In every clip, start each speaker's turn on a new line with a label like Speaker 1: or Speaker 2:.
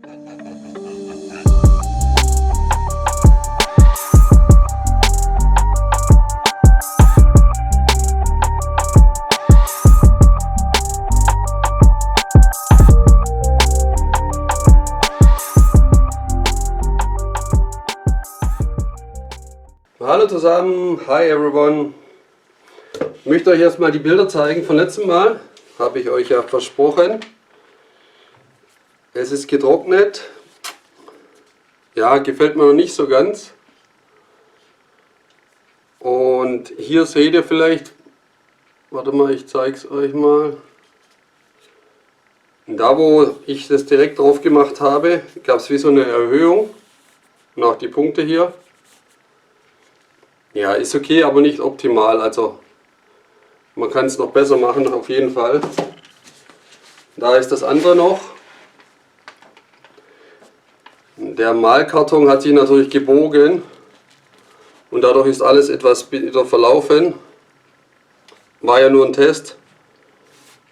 Speaker 1: Hallo zusammen, hi everyone. Ich möchte euch erstmal die Bilder zeigen von letztem Mal. Habe ich euch ja versprochen. Es ist getrocknet. Ja, gefällt mir noch nicht so ganz. Und hier seht ihr vielleicht, warte mal, ich zeige es euch mal. Da wo ich das direkt drauf gemacht habe, gab es wie so eine Erhöhung. Und auch die Punkte hier. Ja, ist okay, aber nicht optimal. Also man kann es noch besser machen, auf jeden Fall. Da ist das andere noch. Der Malkarton hat sich natürlich gebogen und dadurch ist alles etwas bitter verlaufen. War ja nur ein Test.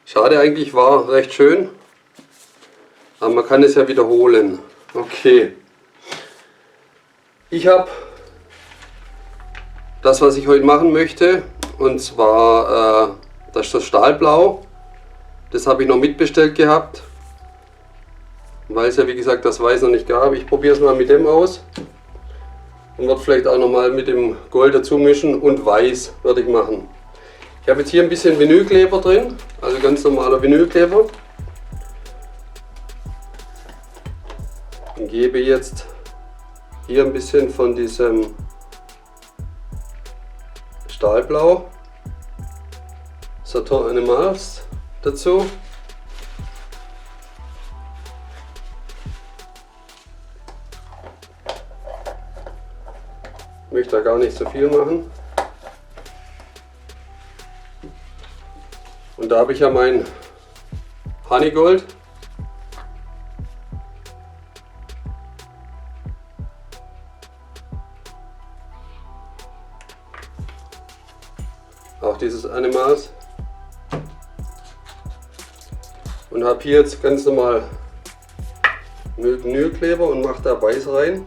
Speaker 1: Schade eigentlich, war recht schön. Aber man kann es ja wiederholen. Okay. Ich habe das, was ich heute machen möchte, und zwar das ist das Stahlblau. Das habe ich noch mitbestellt gehabt, weil es ja wie gesagt das Weiß noch nicht gab. Ich probiere es mal mit dem aus und werde vielleicht auch noch mal mit dem Gold dazu mischen und Weiß werde ich machen. Ich habe jetzt hier ein bisschen Vinylkleber drin, also ganz normaler Vinylkleber. Ich gebe jetzt hier ein bisschen von diesem Stahlblau Satin Animals dazu. Ich möchte da gar nicht so viel machen. Und da habe ich ja mein Honeygold. Auch dieses Animals. Und habe hier jetzt ganz normal Vinylkleber und mache da Weiß rein.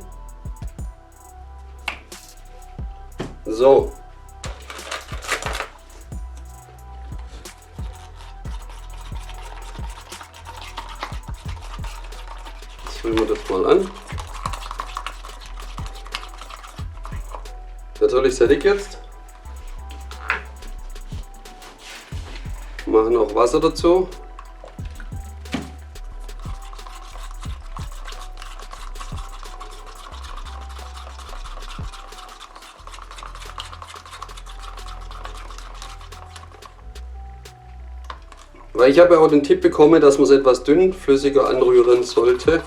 Speaker 1: So. Jetzt füllen wir das mal an. Natürlich sehr dick jetzt. Machen auch Wasser dazu. Weil ich habe ja auch den Tipp bekommen, dass man es etwas dünnflüssiger anrühren sollte.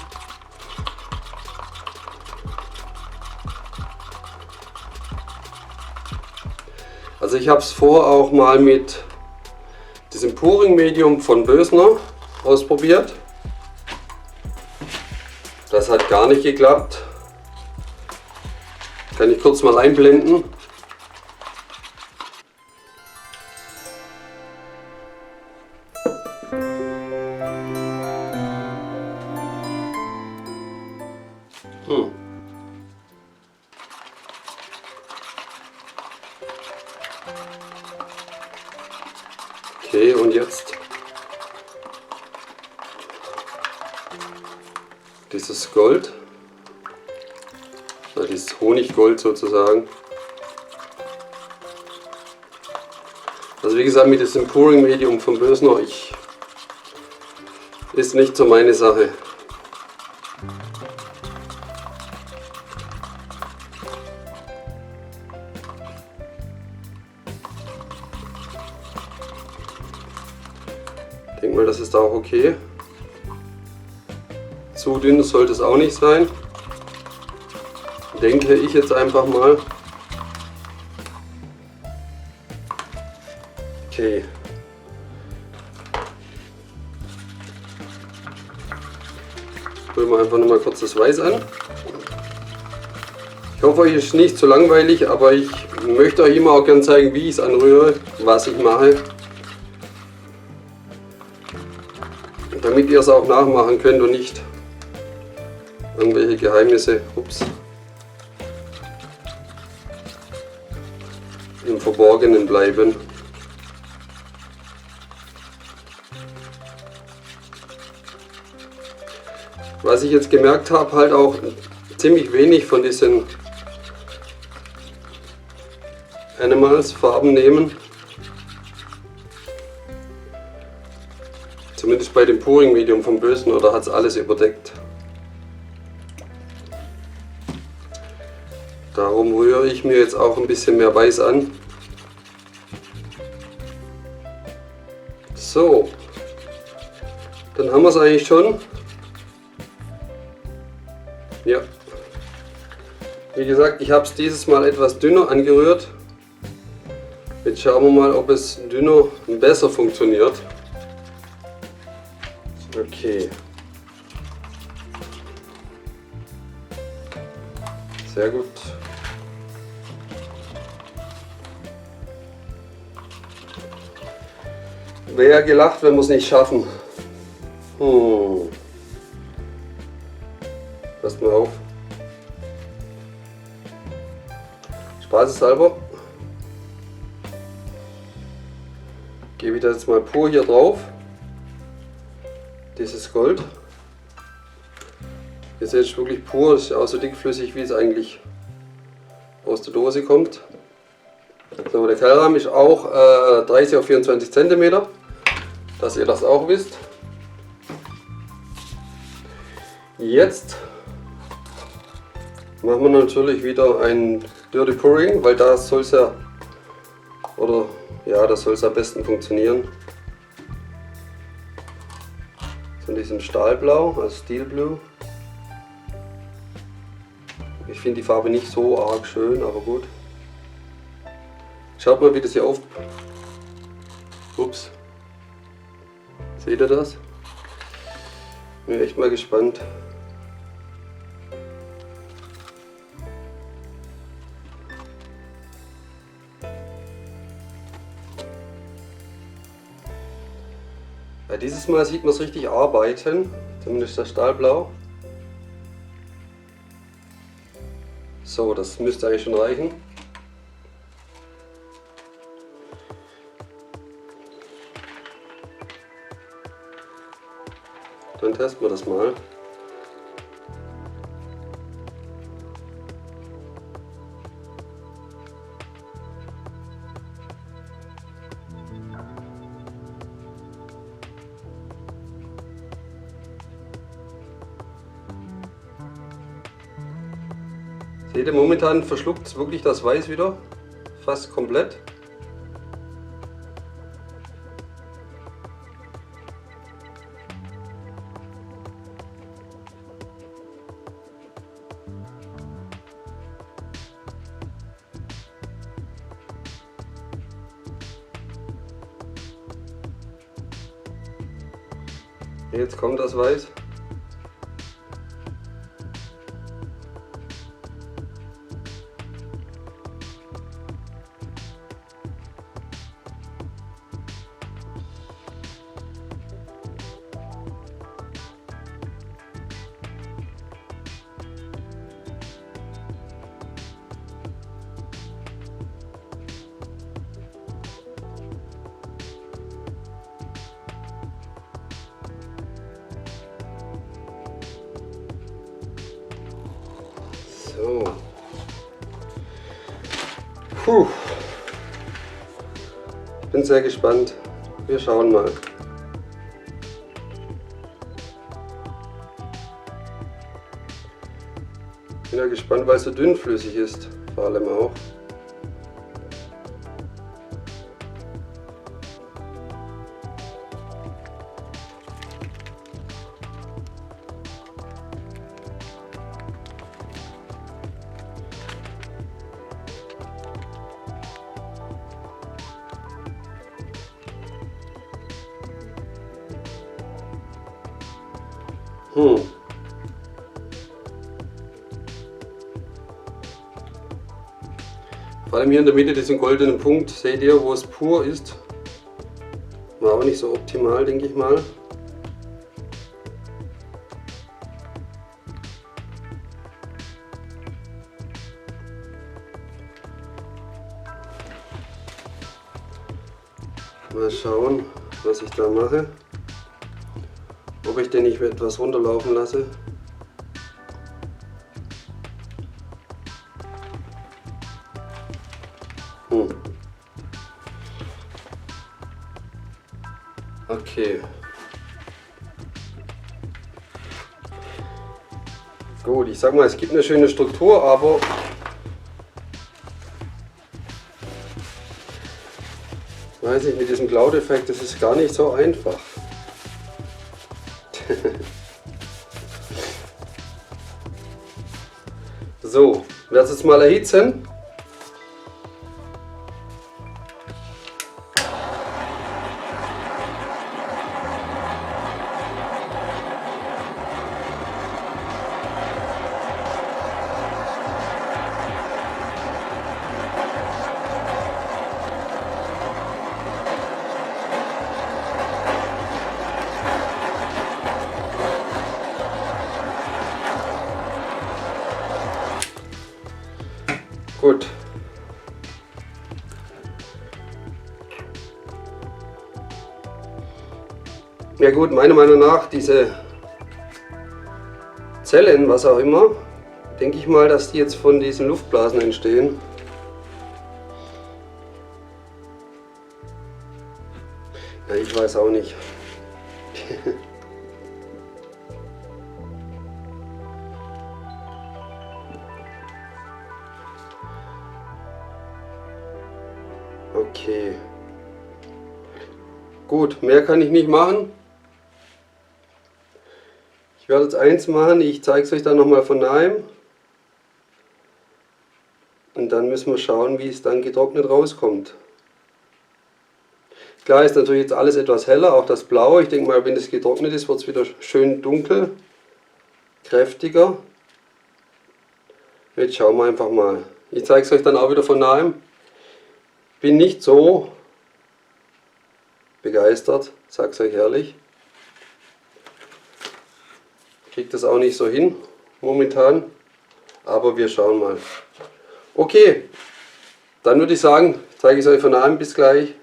Speaker 1: Also ich habe es vor auch mal mit diesem Pouring Medium von Bösner ausprobiert. Das hat gar nicht geklappt. Kann ich kurz mal einblenden. Okay, und jetzt dieses Gold, dieses Honiggold sozusagen. Also wie gesagt, mit diesem Pouring Medium von Bösner, ist nicht so meine Sache. Ich denke mal, das ist auch okay. Zu dünn sollte es auch nicht sein. Denke ich jetzt einfach mal. Okay. Rühren wir einfach noch mal kurz das Weiß an. Ich hoffe, euch ist nicht zu langweilig, aber ich möchte euch immer auch gerne zeigen, wie ich es anrühre, was ich mache. Damit ihr es auch nachmachen könnt und nicht irgendwelche Geheimnisse, im Verborgenen bleiben. Was ich jetzt gemerkt habe, halt auch ziemlich wenig von diesen Animals Farben nehmen. Zumindest bei dem Pouring Medium vom Bösen, oder hat es alles überdeckt. Darum rühre ich mir jetzt auch ein bisschen mehr Weiß an. So, dann haben wir es eigentlich schon. Ja, wie gesagt, ich habe es dieses Mal etwas dünner angerührt. Jetzt schauen wir mal, ob es dünner besser funktioniert. Okay. Sehr gut. Wer gelacht, wenn wir es nicht schaffen? Passt mal auf. Spaßeshalber gebe ich das jetzt mal pur hier drauf. Dieses Gold. Ihr seht es wirklich pur, ist auch so dickflüssig, wie es eigentlich aus der Dose kommt. So, der Keilrahmen ist auch 30 auf 24 cm, dass ihr das auch wisst. Jetzt machen wir natürlich wieder ein Dirty Pouring, weil da soll es ja, oder ja, das soll es am besten funktionieren. So in diesem Stahlblau, also Steel Blue. Ich finde die Farbe nicht so arg schön, aber gut. Schaut mal, wie das hier auf. Ups. Seht ihr das? Bin echt mal gespannt. Ja, dieses Mal sieht man es richtig arbeiten, zumindest das Stahlblau. So, das müsste eigentlich schon reichen. Dann testen wir das mal. Seht ihr, momentan verschluckt es wirklich das Weiß wieder, fast komplett. Jetzt kommt das Weiß. So. Puh. Ich bin sehr gespannt. Wir schauen mal. Ich bin ja gespannt, weil es so dünnflüssig ist, vor allem auch. Vor allem hier in der Mitte diesen goldenen Punkt, seht ihr, wo es pur ist. War aber nicht so optimal, denke ich mal. Mal schauen, was ich da mache. Ob ich den nicht etwas runterlaufen lasse. Okay. Gut, ich sag mal, es gibt eine schöne Struktur, aber weiß nicht, mit diesem Cloud-Effekt, das ist gar nicht so einfach. So, ich werde es jetzt mal erhitzen. Gut. Ja gut, meiner Meinung nach, diese Zellen, was auch immer, denke ich mal, dass die jetzt von diesen Luftblasen entstehen. Ja, ich weiß auch nicht. Okay. Gut, mehr kann ich nicht machen. Ich werde jetzt eins machen, ich zeige es euch dann nochmal von nahem. Und dann müssen wir schauen, wie es dann getrocknet rauskommt. Klar ist natürlich jetzt alles etwas heller, auch das Blaue. Ich denke mal, wenn es getrocknet ist, wird es wieder schön dunkel, kräftiger. Jetzt schauen wir einfach mal. Ich zeige es euch dann auch wieder von nahem. Bin nicht so begeistert, sag's euch ehrlich. Kriegt das auch nicht so hin momentan, aber wir schauen mal. Okay, dann würde ich sagen, zeige ich es euch von nahem, bis gleich.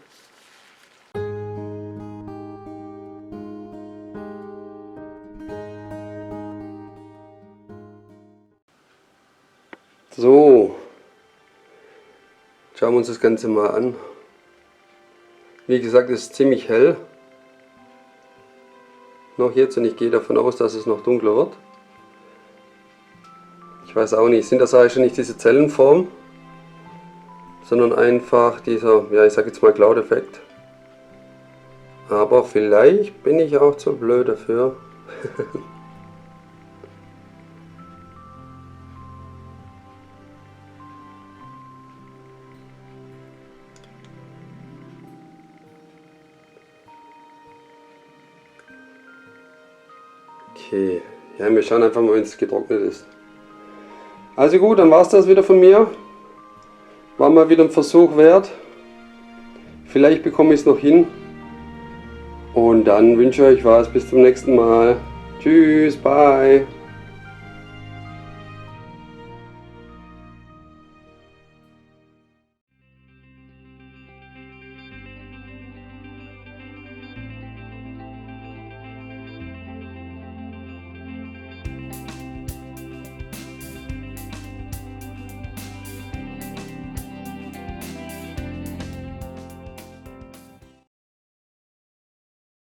Speaker 1: So, schauen wir uns das Ganze mal an. Wie gesagt, es ist ziemlich hell. Noch jetzt, und ich gehe davon aus, dass es noch dunkler wird. Ich weiß auch nicht, sind das eigentlich schon nicht diese Zellenform, sondern einfach dieser, ja, ich sage jetzt mal Cloud-Effekt. Aber vielleicht bin ich auch zu blöd dafür. Okay, ja, wir schauen einfach mal, wenn es getrocknet ist. Also gut, dann war es das wieder von mir. War mal wieder ein Versuch wert. Vielleicht bekomme ich es noch hin. Und dann wünsche ich euch was. Bis zum nächsten Mal. Tschüss, bye.